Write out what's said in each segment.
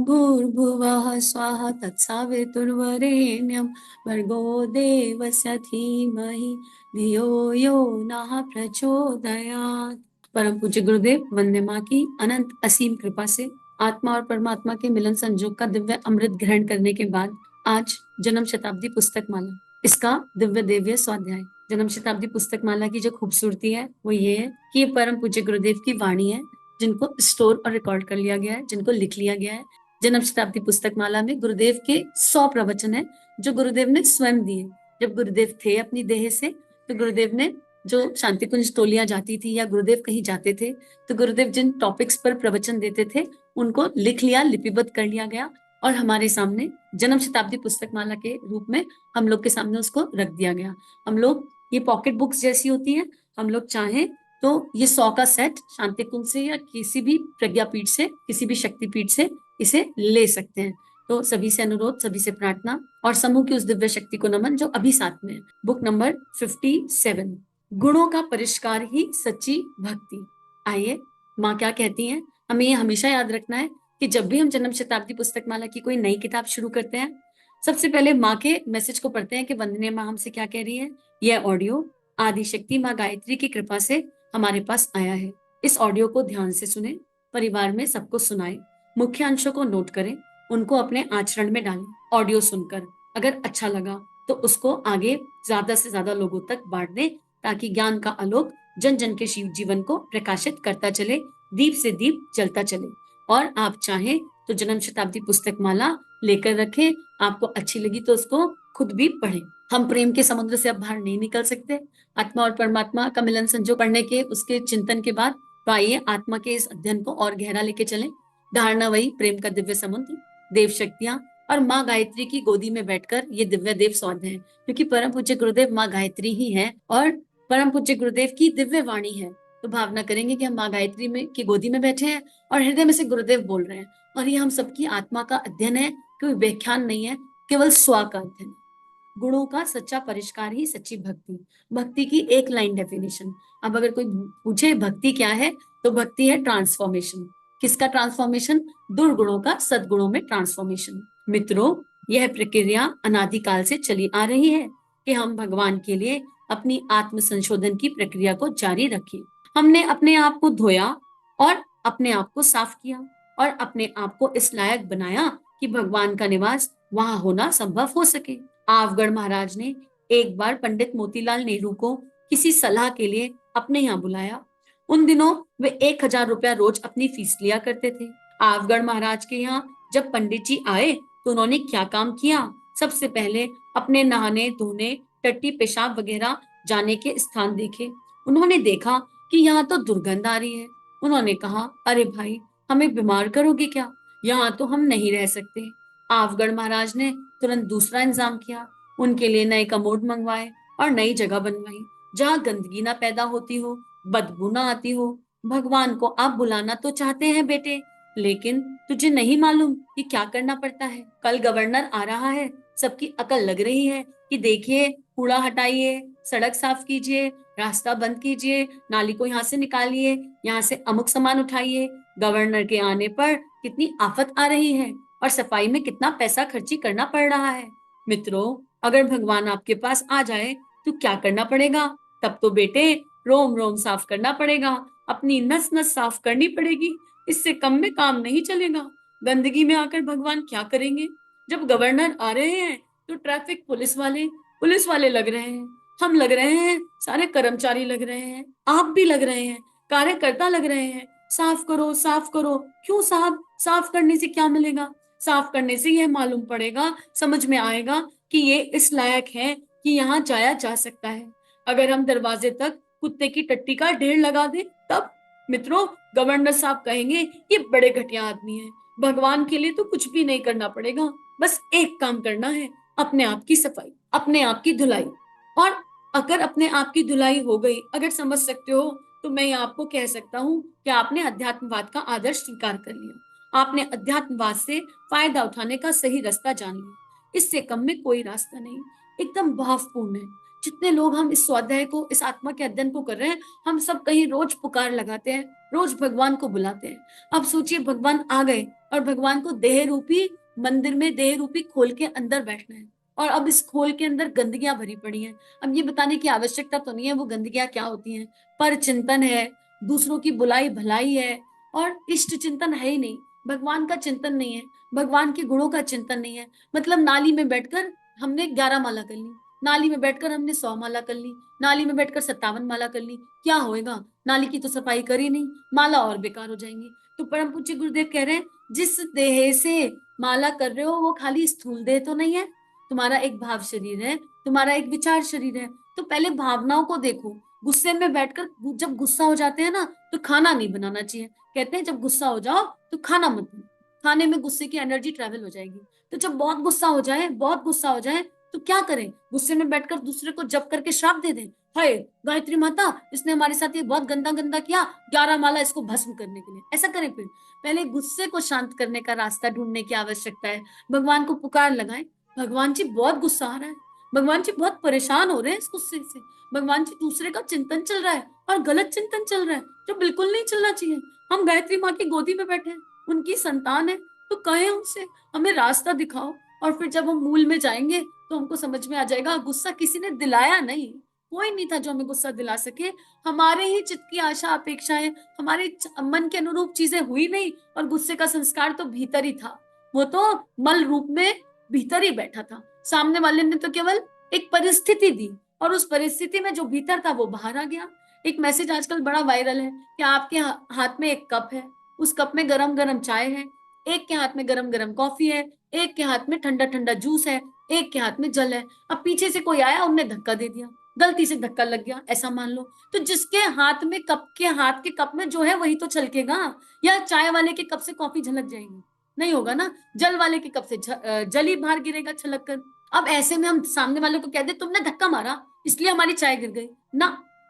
ॐ भूर्भुवः स्वः तत्सवितुर्वरेण्यं भर्गो देवस्य धीमहि धियो यो नः प्रचोदयात्। परम पूज्य गुरुदेव वंदे माँ की अनंत असीम कृपा से आत्मा और परमात्मा के मिलन संजोग का दिव्य अमृत ग्रहण करने के बाद आज जन्म शताब्दी पुस्तक माला इसका दिव्य दिव्य स्वाध्याय। जन्म शताब्दी पुस्तक माला की जो खूबसूरती है वो ये है कि ये परम पूज्य गुरुदेव की वाणी है, जिनको स्टोर और रिकॉर्ड कर लिया गया है, जिनको लिख लिया गया है। जन्म शताब्दी पुस्तक माला में गुरुदेव के 100 प्रवचन है जो गुरुदेव ने स्वयं दिए। जब गुरुदेव थे अपनी देह से तो गुरुदेव ने जो शांति कुंज टोलियां जाती थी या गुरुदेव कहीं जाते थे तो गुरुदेव जिन टॉपिक्स पर प्रवचन देते थे उनको लिख लिया, लिपिबद्ध कर लिया गया और हमारे सामने जन्म शताब्दी पुस्तक माला के रूप में हम लोग के सामने उसको रख दिया गया। हम लोग ये पॉकेट बुक्स जैसी होती है, हम लोग चाहें तो ये 100 का सेट शांति कुंज से या किसी भी प्रज्ञापीठ से, किसी भी शक्तिपीठ से इसे ले सकते हैं। तो सभी से अनुरोध, सभी से प्रार्थना और समूह की उस दिव्य शक्ति को नमन जो अभी साथ में है। बुक नंबर 57, गुणों का परिष्कार ही सच्ची भक्ति। आइए माँ क्या कहती हैं। हमें ये हमेशा याद रखना है कि जब भी हम जन्म शताब्दी पुस्तक माला की कोई नई किताब शुरू करते हैं, सबसे पहले माँ के मैसेज को पढ़ते हैं कि वंदनीय माँ हमसे क्या कह रही है। यह ऑडियो आदि शक्ति माँ गायत्री की कृपा से हमारे पास आया है। इस ऑडियो को ध्यान से सुने, परिवार में सबको सुनाएं, मुख्य अंशों को नोट करें, उनको अपने आचरण में डालें। ऑडियो सुनकर अगर अच्छा लगा तो उसको आगे ज्यादा से ज्यादा लोगों तक बांट दें ताकि ज्ञान का आलोक जन जन के शिव जीवन को प्रकाशित करता चले, दीप से दीप जलता चले। और आप चाहें तो जन्म शताब्दी पुस्तक माला लेकर रखें, आपको अच्छी लगी तो उसको खुद भी पढ़ें। हम प्रेम के समुद्र से अब बाहर नहीं निकल सकते। आत्मा और परमात्मा का मिलन संजोग पढ़ने के उसके चिंतन के बाद तो आइए आत्मा के इस अध्ययन को और गहरा लेके चलें। धारणा वही प्रेम का दिव्य समुद्र, देव शक्तियां और माँ गायत्री की गोदी में बैठकर ये दिव्य देव स्वाध्याय है, क्योंकि परम पूज्य गुरुदेव माँ गायत्री ही है और परम पूज्य गुरुदेव की दिव्य वाणी है। तो भावना करेंगे कि हम माँ गायत्री में की गोदी में बैठे हैं और हृदय में से गुरुदेव बोल रहे हैं और ये हम सबकी आत्मा का अध्ययन है, कोई व्याख्यान नहीं है, केवल स्व का अध्ययन है। गुणों का सच्चा परिष्कार ही सच्ची भक्ति। भक्ति की एक लाइन डेफिनेशन। अब अगर कोई पूछे भक्ति क्या है तो भक्ति है ट्रांसफॉर्मेशन। किसका ट्रांसफॉर्मेशन? दुर्गुणों का सद्गुणों में ट्रांसफॉर्मेशन। मित्रों, यह प्रक्रिया अनादिकाल से चली आ रही है कि हम भगवान के लिए अपनी आत्म संशोधन की प्रक्रिया को जारी रखें। हमने अपने आप को धोया और अपने आप को साफ किया और अपने आप को इस लायक बनाया कि भगवान का निवास वहां होना संभव हो सके। आवगढ़ महाराज ने एक बार पंडित मोतीलाल नेहरू को किसी सलाह के लिए अपने यहाँ बुलाया। उन दिनों वे 1000 रुपया रोज अपनी फीस लिया करते थे। आवगढ़ महाराज के यहाँ जब पंडित जी आए तो उन्होंने क्या काम किया? सबसे पहले अपने नहाने धोने, टट्टी पेशाब वगैरह जाने के स्थान देखे। उन्होंने देखा कि यहाँ तो दुर्गंध आ रही है। उन्होंने कहा, अरे भाई, हमें बीमार करोगे क्या? यहाँ तो हम नहीं रह सकते। आवगढ़ महाराज ने तुरंत दूसरा इंतजाम किया। उनके लिए नए कमोड मंगवाए और नई जगह बनवाई जहाँ गंदगी ना पैदा होती हो, बदबू ना आती हो। भगवान को आप बुलाना तो चाहते हैं बेटे, लेकिन तुझे नहीं मालूम कि क्या करना पड़ता है। कल गवर्नर आ रहा है, सबकी अकल लग रही है कि देखिए, कूड़ा हटाइए, सड़क साफ कीजिए, रास्ता बंद कीजिए, नाली को यहाँ से निकालिए, यहाँ से अमुक सामान उठाइए। गवर्नर के आने पर कितनी आफत आ रही है और सफाई में कितना पैसा खर्ची करना पड़ रहा है। मित्रों, अगर भगवान आपके पास आ जाए तो क्या करना पड़ेगा? तब तो बेटे रोम रोम साफ करना पड़ेगा, अपनी नस नस साफ करनी पड़ेगी। इससे कम में काम नहीं चलेगा। गंदगी में आकर भगवान क्या करेंगे? जब गवर्नर आ रहे हैं तो ट्रैफिक पुलिस वाले लग रहे हैं, हम लग रहे हैं, सारे कर्मचारी लग रहे हैं, आप भी लग रहे हैं, कार्यकर्ता लग रहे हैं। साफ करो, साफ करो। क्यों साहब? साफ करने से क्या मिलेगा? साफ करने से यह मालूम पड़ेगा, समझ में आएगा कि ये इस लायक है कि यहाँ जाया जा सकता है। अगर हम दरवाजे तक कुत्ते की टट्टी का ढेर लगा दें तब? मित्रों, गवर्नर साहब कहेंगे ये बड़े घटिया आदमी हैं। भगवान के लिए तो कुछ भी नहीं करना पड़ेगा, बस एक काम करना है, अपने आप की सफाई, अपने आप की धुलाई। और अगर अपने आप की धुलाई हो गई, अगर समझ सकते हो, तो मैं आपको कह सकता हूँ कि आपने अध्यात्मवाद का आदर्श स्वीकार कर लिया। आपने अध्यात्मवाद से फायदा उठाने का सही रास्ता जान लिया। इससे कम में कोई रास्ता नहीं, एकदम भावपूर्ण है। जितने लोग हम इस स्वाध्याय को, इस आत्मा के अध्ययन को कर रहे हैं, हम सब कहीं रोज पुकार लगाते हैं, रोज भगवान को बुलाते हैं। अब सोचिए भगवान आ गए और भगवान को देह रूपी मंदिर में, देह रूपी खोल के अंदर बैठना है, और अब इस खोल के अंदर गंदगियां भरी पड़ी हैं। अब ये बताने की आवश्यकता तो नहीं है वो गंदगियां क्या होती हैं, पर चिंतन है, दूसरों की बुलाई भलाई है, और इष्ट चिंतन है ही नहीं, भगवान का चिंतन नहीं है, भगवान के गुणों का चिंतन नहीं है। मतलब नाली में बैठकर हमने 11 माला कर ली, नाली में बैठकर हमने 100 माला कर ली, नाली में बैठकर 57 माला कर ली, क्या होएगा? नाली की तो सफाई करी नहीं, माला और बेकार हो जाएंगी। तो परम पूज्य गुरुदेव कह रहे हैं, जिस देह से माला कर रहे हो वो खाली स्थूल देह तो नहीं है, तुम्हारा एक भाव शरीर है, तुम्हारा एक विचार शरीर है। तो पहले भावनाओं को देखो। गुस्से में बैठकर जब गुस्सा हो जाते हैं ना, तो खाना नहीं बनाना चाहिए। कहते हैं जब गुस्सा हो जाओ तो खाना मत बनाओ, खाने में गुस्से की एनर्जी ट्रेवल हो जाएगी। तो जब बहुत गुस्सा हो जाए, बहुत गुस्सा हो जाए, तो क्या करें? गुस्से में बैठकर दूसरे को जप करके श्राप दे दें, हाय गायत्री माता, इसने हमारे साथ ये बहुत गंदा गंदा किया, 11 माला इसको भस्म करने के लिए, ऐसा करें? फिर पहले गुस्से को शांत करने का रास्ता ढूंढने की आवश्यकता है। भगवान को पुकार लगाएं, भगवान जी बहुत गुस्सा आ रहा है, भगवान जी बहुत परेशान हो रहे हैं इस गुस्से से, भगवान जी दूसरे का चिंतन चल रहा है और गलत चिंतन चल रहा है जो बिल्कुल नहीं चलना चाहिए। हम गायत्री माँ की गोदी में बैठे हैं, उनकी संतान है, तो कहे उनसे हमें रास्ता दिखाओ। और फिर जब हम मूल में जाएंगे तो हमको समझ में आ जाएगा गुस्सा किसी ने दिलाया नहीं, कोई नहीं था जो हमें गुस्सा दिला सके। हमारे ही चित्त की आशा अपेक्षाएं, हमारे मन के अनुरूप चीजें हुई नहीं, और गुस्से का संस्कार तो भीतर ही था, वो तो मल रूप में भीतर ही बैठा था। सामने वाले ने तो केवल एक परिस्थिति दी, और उस परिस्थिति में जो भीतर था वो बाहर आ गया। एक मैसेज आजकल बड़ा वायरल है कि आपके हाथ में एक कप है, उस कप में गरम गरम चाय है, एक के हाथ में गरम गरम कॉफी है, एक के हाथ में ठंडा ठंडा जूस है, एक के हाथ में जल है। अब पीछे से कोई आया, उनने धक्का दे दिया, गलती से धक्का लग गया, ऐसा मान लो। तो जिसके हाथ में कप के हाथ के कप में जो है वही तो छलकेगा, या चाय वाले के कप से कॉफी झलक जाएगी? नहीं होगा ना, जल वाले के कप से जल ही बाहर गिरेगा छलक कर। अब ऐसे में हम सामने वाले को कह दे तुमने धक्का मारा इसलिए हमारी चाय गिर गई ना,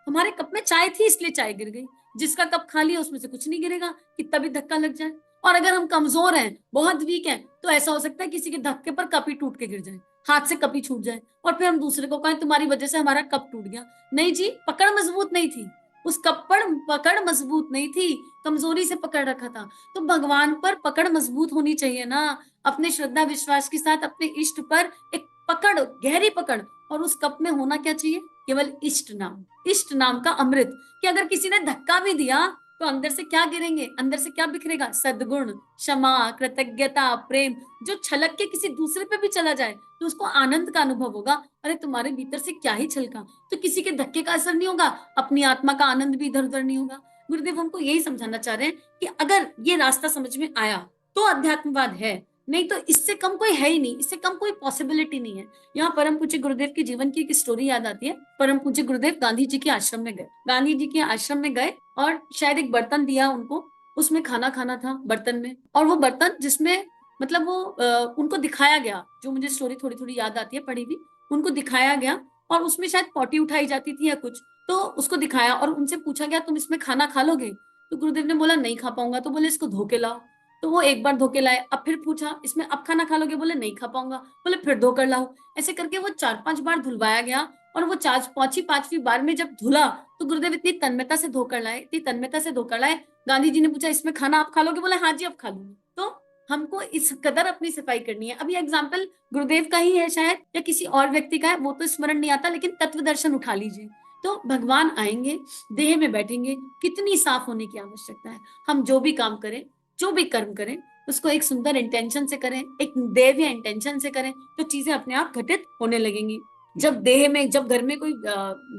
हमारे कप में चाय थी इसलिए चाय गिर गई। जिसका कप खाली है उसमें से कुछ नहीं गिरेगा, कितना भी धक्का लग जाए। और अगर हम कमजोर हैं, बहुत वीक हैं, तो ऐसा हो सकता है किसी के धक्के पर कप ही टूट के गिर जाए, हाथ से कप ही छूट जाए, और फिर हम दूसरे को कहें तुम्हारी वजह से हमारा कप टूट गया। नहीं जी, पकड़ मजबूत नहीं थी, उस कप पर पकड़ मजबूत नहीं थी, कमजोरी से पकड़ रखा था। तो भगवान पर पकड़ मजबूत होनी चाहिए ना, अपने श्रद्धा विश्वास के साथ अपने इष्ट पर एक पकड़, गहरी पकड़। और उस कप में होना क्या चाहिए? केवल इष्ट नाम, इष्ट नाम का अमृत। कि अगर किसी ने धक्का भी दिया तो अंदर से क्या गिरेंगे, अंदर से क्या बिखरेगा? सद्गुण, क्षमा, कृतज्ञता, प्रेम, जो छलक के किसी दूसरे पे भी चला जाए तो उसको आनंद का अनुभव होगा। अरे तुम्हारे भीतर से क्या ही छलका, तो किसी के धक्के का असर नहीं होगा, अपनी आत्मा का आनंद भी इधर उधर नहीं होगा। गुरुदेव हमको यही समझाना चाह रहे हैं कि अगर ये रास्ता समझ में आया तो अध्यात्मवाद है, नहीं तो इससे कम कोई है ही नहीं, इससे कम कोई पॉसिबिलिटी नहीं है। यहाँ परम पूज्य गुरुदेव के जीवन की एक स्टोरी याद आती है। परम पूज्य गुरुदेव गांधी जी के आश्रम में गए, गांधी जी के आश्रम में गए और शायद एक बर्तन दिया उनको, उसमें खाना खाना था बर्तन में, और वो बर्तन जिसमें मतलब वो उनको दिखाया गया, जो मुझे स्टोरी थोड़ी थोड़ी याद आती है पढ़ी हुई, उनको दिखाया गया, और उसमें शायद पॉटी उठाई जाती थी या कुछ, तो उसको दिखाया और उनसे पूछा गया तुम इसमें खाना खा लोगे? तो गुरुदेव ने बोला नहीं खा पाऊंगा, तो बोले इसको धो के लाओ। तो वो एक बार धो के लाए, अब फिर पूछा इसमें अब खाना खा लोगे? बोले नहीं खा पाऊंगा। बोले फिर धो कर लाओ। ऐसे करके वो 4-5 बार धुलवाया गया, और वो चौथी पांचवी बार में जब धुला तो गुरुदेव इतनी तन्मयता से धोकर लाए, इतनी तन्मयता से धोकर लाए। गांधी जी ने पूछा इसमें खाना आप खा लोगे? बोले हाँ जी अब खा लूंगी। तो हमको इस कदर अपनी सफाई करनी है। अब ये एग्जाम्पल गुरुदेव का ही है शायद, या किसी और व्यक्ति का है, वो तो स्मरण नहीं आता, लेकिन तत्व दर्शन उठा लीजिए। तो भगवान आएंगे, देह में बैठेंगे, कितनी साफ होने की आवश्यकता है। हम जो भी काम करें, जो भी कर्म करें, उसको एक सुंदर इंटेंशन से करें, एक देव या इंटेंशन से करें, तो चीजें अपने आप घटित होने लगेंगी। जब देह में, जब घर में कोई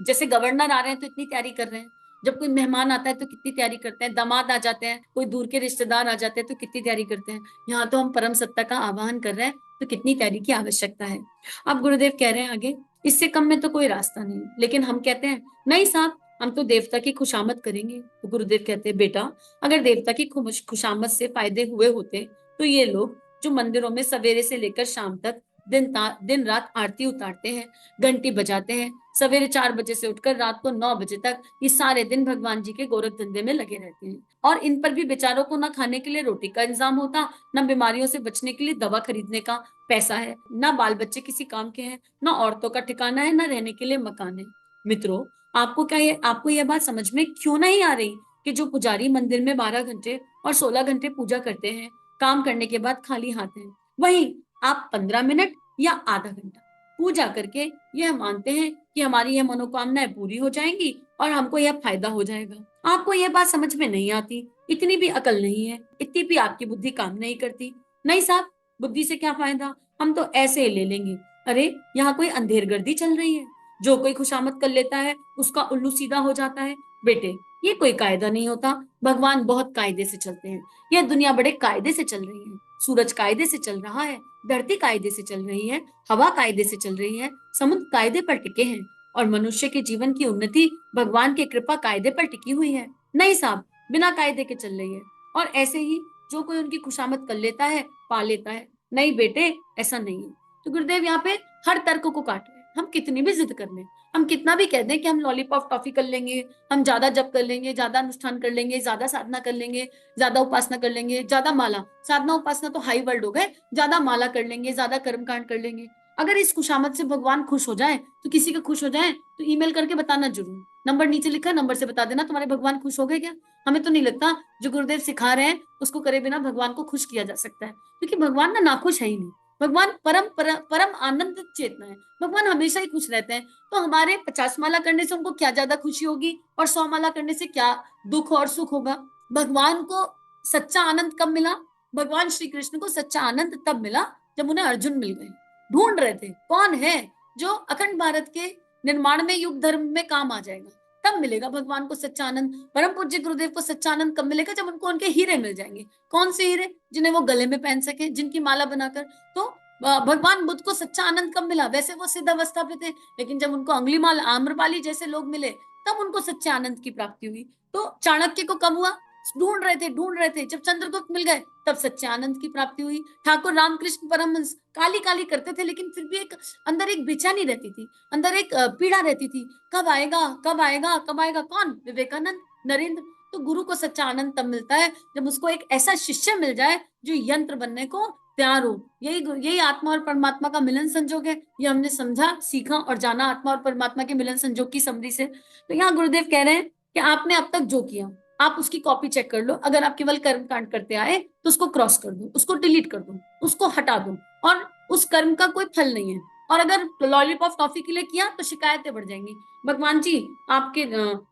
जैसे गवर्नर आ रहे हैं तो इतनी तैयारी कर रहे हैं, जब कोई मेहमान आता है तो कितनी तैयारी करते हैं, दामाद आ जाते हैं, कोई दूर के रिश्तेदार आ जाते हैं तो कितनी तैयारी करते हैं। यहाँ तो हम परम सत्ता का आवाहन कर रहे हैं, तो कितनी तैयारी की आवश्यकता है। अब गुरुदेव कह रहे हैं आगे, इससे कम में तो कोई रास्ता नहीं। लेकिन हम कहते हैं नहीं साहब, हम तो देवता की खुशामद करेंगे। तो गुरुदेव कहते हैं बेटा, अगर देवता की खुशामद से फायदे हुए होते तो ये लोग जो मंदिरों में सवेरे से लेकर शाम तक दिन रात आरती उतारते हैं, घंटी बजाते हैं, सवेरे 4 बजे से उठकर रात को 9 बजे तक ये सारे दिन भगवान जी के गोरख धंधे में लगे रहते हैं। और इन पर भी बेचारों को ना खाने के लिए रोटी का इंतजाम होता, ना बीमारियों से बचने के लिए दवा खरीदने का पैसा है, ना बाल बच्चे किसी काम के हैं, ना औरतों का ठिकाना है, ना रहने के लिए मकान है। मित्रों, आपको यह बात समझ में क्यों नहीं आ रही कि जो पुजारी मंदिर में 12 घंटे और 16 घंटे पूजा करते हैं, काम करने के बाद खाली हाथ हैं, वहीं आप 15 मिनट या आधा घंटा पूजा करके यह मानते हैं कि हमारी यह मनोकामनाएं पूरी हो जाएंगी और हमको यह फायदा हो जाएगा। आपको यह बात समझ में नहीं आती, इतनी भी अकल नहीं है, इतनी भी आपकी बुद्धि काम नहीं करती। नहीं साहब, बुद्धि से क्या फायदा, हम तो ऐसे ही ले लेंगे। अरे यहाँ कोई अंधेरगर्दी चल रही है, जो कोई खुशामद कर लेता है उसका उल्लू सीधा हो जाता है। बेटे, ये कोई कायदा नहीं होता, भगवान बहुत कायदे से चलते हैं। यह दुनिया बड़े कायदे से चल रही है। सूरज कायदे से चल रहा है, धरती कायदे से चल रही है, हवा कायदे से चल रही है, समुद्र कायदे पर टिके हैं और मनुष्य के जीवन की उन्नति भगवान की कृपा कायदे पर टिकी हुई है। नहीं साहब, बिना कायदे के चल रही है। और ऐसे ही जो कोई उनकी खुशामद कर लेता है, पा लेता है। नहीं बेटे, ऐसा नहीं है। तो गुरुदेव यहाँ पे हर तर्क को काट रहे हैं। हम कितनी भी जिद कर लें, हम कितना भी कह दें कि हम लॉलीपॉप टॉफी कर लेंगे, हम ज्यादा जप कर लेंगे, ज्यादा अनुष्ठान कर लेंगे, ज्यादा साधना कर लेंगे, ज्यादा उपासना कर लेंगे, ज्यादा माला, साधना उपासना तो हाई वर्ड हो गए, ज्यादा माला कर लेंगे, ज्यादा कर्मकांड कर लेंगे। अगर इस खुशामद से भगवान खुश हो जाए, तो किसी का खुश हो जाए तो ईमेल करके बताना जरूर। नंबर नीचे लिखा है, नंबर से बता देना तुम्हारे भगवान खुश हो गए क्या। हमें तो नहीं लगता जो गुरुदेव सिखा रहे हैं उसको करे बिना भगवान को खुश किया जा सकता है, क्योंकि भगवान ना नाखुश है ही नहीं। भगवान परम आनंद चेतना है। भगवान हमेशा ही खुश रहते हैं। तो हमारे 50 माला करने से उनको क्या ज्यादा खुशी होगी और 100 माला करने से क्या दुख और सुख होगा। भगवान को सच्चा आनंद कब मिला, भगवान श्री कृष्ण को सच्चा आनंद तब मिला जब उन्हें अर्जुन मिल गए। ढूंढ रहे थे कौन है जो अखंड भारत के निर्माण में युग धर्म में काम आ जाएगा, तब मिलेगा भगवान को सच्चा आनंद। परम पूज्य गुरुदेव को सच्चा आनंद कब मिलेगा, जब उनको उनके हीरे मिल जाएंगे। कौन से हीरे, जिन्हें वो गले में पहन सके, जिनकी माला बनाकर। तो भगवान बुद्ध को सच्चा आनंद कब मिला, वैसे वो सिद्ध अवस्था पे थे, लेकिन जब उनको अंगुलीमाल आम्रपाली जैसे लोग मिले तब उनको सच्चे आनंद की प्राप्ति हुई। तो चाणक्य को कब हुआ, ढूंढ रहे थे, जब चंद्रगुप्त मिल गए तब सच्चे आनंद की प्राप्ति हुई। ठाकुर रामकृष्ण परमहंस काली काली करते थे, लेकिन फिर भी एक अंदर एक बेचैनी रहती थी, अंदर एक पीड़ा रहती थी, कब आएगा कब आएगा कब आएगा। कौन, विवेकानंद, नरेंद्र। तो गुरु को सच्चा आनंद तब मिलता है जब उसको एक ऐसा शिष्य मिल जाए जो यंत्र बनने को तैयार हो। यही आत्मा और परमात्मा का मिलन संजोग है। ये हमने समझा, सीखा और जाना आत्मा और परमात्मा के मिलन संजोग की समरी से। तो यहाँ गुरुदेव कह रहे हैं कि आपने अब तक जो किया आप उसकी कॉपी चेक कर लो। अगर आप केवल कर्म कांड करते आए तो उसको क्रॉस कर दो, उसको डिलीट कर दो, उसको हटा दो, और उस कर्म का कोई फल नहीं है। और अगर लॉलीपॉप टॉफी के लिए किया तो शिकायतें बढ़ जाएंगी। भगवान जी आपके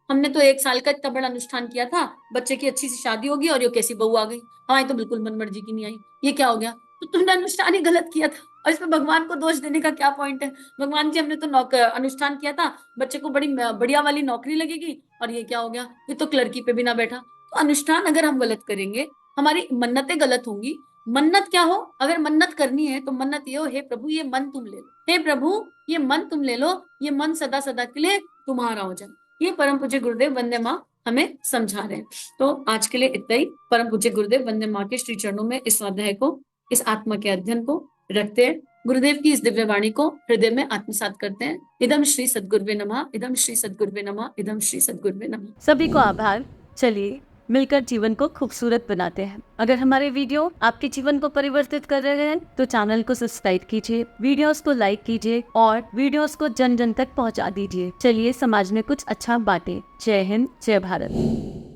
हमने तो 1 साल का इतना बड़ा अनुष्ठान किया था, बच्चे की अच्छी सी शादी होगी और ये कैसी बहू आ गई, हमारी तो बिल्कुल मन मर्जी की नहीं आई, ये क्या हो गया। तो तुमने अनुष्ठान ही गलत किया था, और इसमें भगवान को दोष देने का क्या पॉइंट है। भगवान जी हमने तो अनुष्ठान किया था, बच्चे को बड़ी बढ़िया वाली नौकरी लगेगी, और ये क्या हो गया, ये तो क्लर्की पे भी ना बैठा। तो अनुष्ठान अगर हम गलत करेंगे, हमारी मन्नतें गलत होंगी। मन्नत क्या हो, अगर मन्नत करनी है तो मन्नत ये हो, हे प्रभु ये मन तुम ले लो, हे प्रभु ये मन तुम ले लो, ये मन सदा सदा के लिए तुम्हारा हो जाए। ये परम पूज्य गुरुदेव वंदे माँ हमें समझा रहे हैं। तो आज के लिए इतना ही। परम पूज्य गुरुदेव वंदे माँ के श्री चरणों में इस स्वाध्याय को, इस आत्मा के अध्ययन को रखते हैं। गुरुदेव की इस दिव्य वाणी को हृदय में आत्मसात करते हैं। इदम श्री सद्गुरुवे नमः, इदम श्री सद्गुरुवे नमः, इदम श्री सद्गुरुवे नमः। सभी को आभार। चलिए मिलकर जीवन को खूबसूरत बनाते हैं। अगर हमारे वीडियो आपके जीवन को परिवर्तित कर रहे हैं तो चैनल को सब्सक्राइब कीजिए, वीडियोस को लाइक कीजिए और वीडियोस को जन जन तक पहुंचा दीजिए। चलिए समाज में कुछ अच्छा बांटे। जय हिंद, जय भारत।